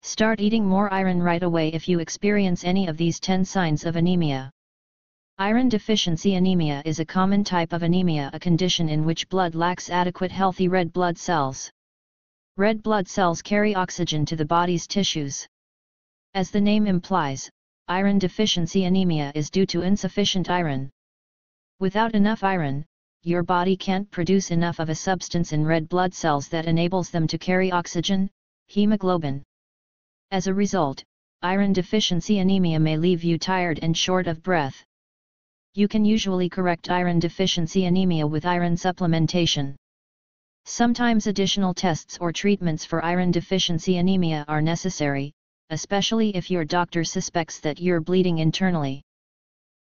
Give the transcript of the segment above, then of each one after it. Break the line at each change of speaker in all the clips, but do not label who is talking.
Start eating more iron right away if you experience any of these 10 signs of anemia. Iron deficiency anemia is a common type of anemia, a condition in which blood lacks adequate healthy red blood cells. Red blood cells carry oxygen to the body's tissues. As the name implies, iron deficiency anemia is due to insufficient iron. Without enough iron, your body can't produce enough of a substance in red blood cells that enables them to carry oxygen, hemoglobin. As a result, iron deficiency anemia may leave you tired and short of breath. You can usually correct iron deficiency anemia with iron supplementation. Sometimes additional tests or treatments for iron deficiency anemia are necessary, especially if your doctor suspects that you're bleeding internally.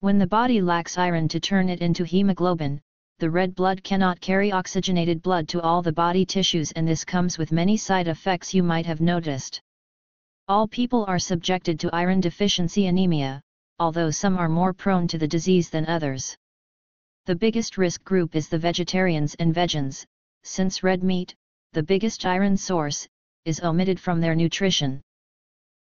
When the body lacks iron to turn it into hemoglobin, the red blood cannot carry oxygenated blood to all the body tissues, and this comes with many side effects you might have noticed. All people are subjected to iron deficiency anemia, although some are more prone to the disease than others. The biggest risk group is the vegetarians and vegans, since red meat, the biggest iron source, is omitted from their nutrition.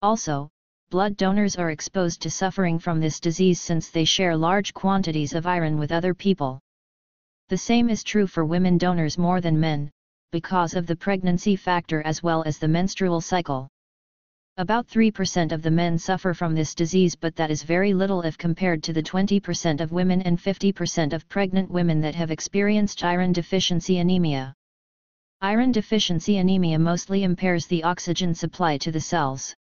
Also, blood donors are exposed to suffering from this disease since they share large quantities of iron with other people. The same is true for women donors more than men, because of the pregnancy factor as well as the menstrual cycle. About 3% of the men suffer from this disease, but that is very little if compared to the 20% of women and 50% of pregnant women that have experienced iron deficiency anemia. Iron deficiency anemia mostly impairs the oxygen supply to the cells.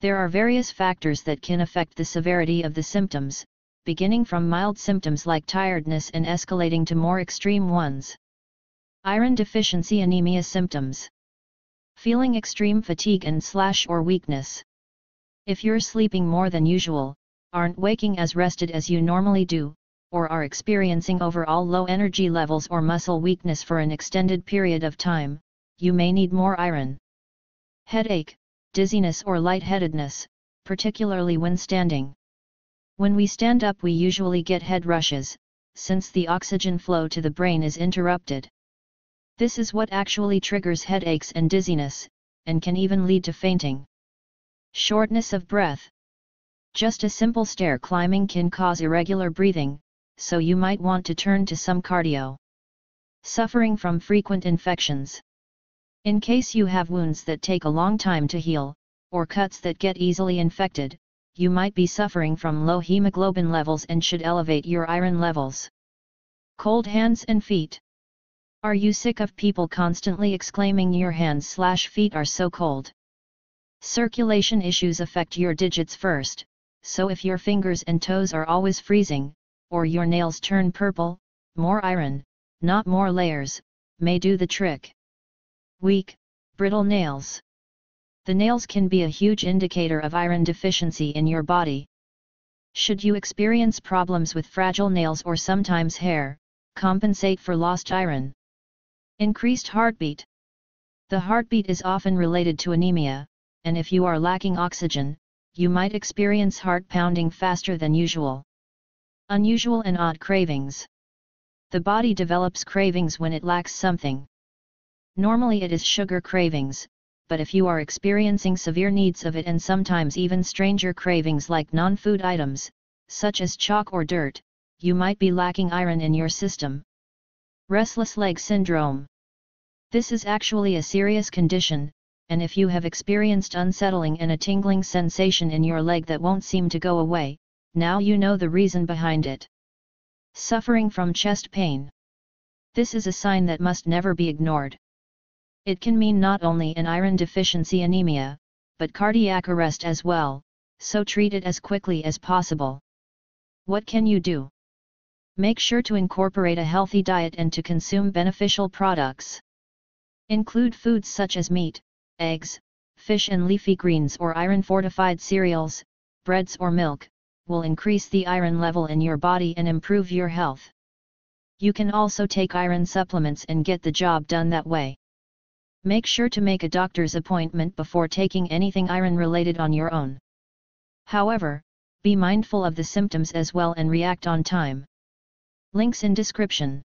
There are various factors that can affect the severity of the symptoms, beginning from mild symptoms like tiredness and escalating to more extreme ones. Iron deficiency anemia symptoms: feeling extreme fatigue and/or weakness. If you're sleeping more than usual, aren't waking as rested as you normally do, or are experiencing overall low energy levels or muscle weakness for an extended period of time, you may need more iron. Headache, dizziness or lightheadedness, particularly when standing. When we stand up, we usually get head rushes, since the oxygen flow to the brain is interrupted. This is what actually triggers headaches and dizziness, and can even lead to fainting. Shortness of breath. Just a simple stair climbing can cause irregular breathing, so you might want to turn to some cardio. Suffering from frequent infections. In case you have wounds that take a long time to heal, or cuts that get easily infected, you might be suffering from low hemoglobin levels and should elevate your iron levels. Cold hands and feet. Are you sick of people constantly exclaiming your hands/feet are so cold? Circulation issues affect your digits first, so if your fingers and toes are always freezing, or your nails turn purple, more iron, not more layers, may do the trick. Weak, brittle nails. The nails can be a huge indicator of iron deficiency in your body. Should you experience problems with fragile nails or sometimes hair, compensate for lost iron. Increased heartbeat. The heartbeat is often related to anemia, and if you are lacking oxygen, you might experience heart pounding faster than usual. Unusual and odd cravings. The body develops cravings when it lacks something. Normally it is sugar cravings, but if you are experiencing severe needs of it and sometimes even stranger cravings like non-food items, such as chalk or dirt, you might be lacking iron in your system. Restless leg syndrome. This is actually a serious condition, and if you have experienced unsettling and a tingling sensation in your leg that won't seem to go away, now you know the reason behind it. Suffering from chest pain. This is a sign that must never be ignored. It can mean not only an iron deficiency anemia, but cardiac arrest as well, so treat it as quickly as possible. What can you do? Make sure to incorporate a healthy diet and to consume beneficial products. Include foods such as meat, eggs, fish and leafy greens or iron-fortified cereals, breads or milk, will increase the iron level in your body and improve your health. You can also take iron supplements and get the job done that way. Make sure to make a doctor's appointment before taking anything iron-related on your own. However, be mindful of the symptoms as well and react on time. Links in description.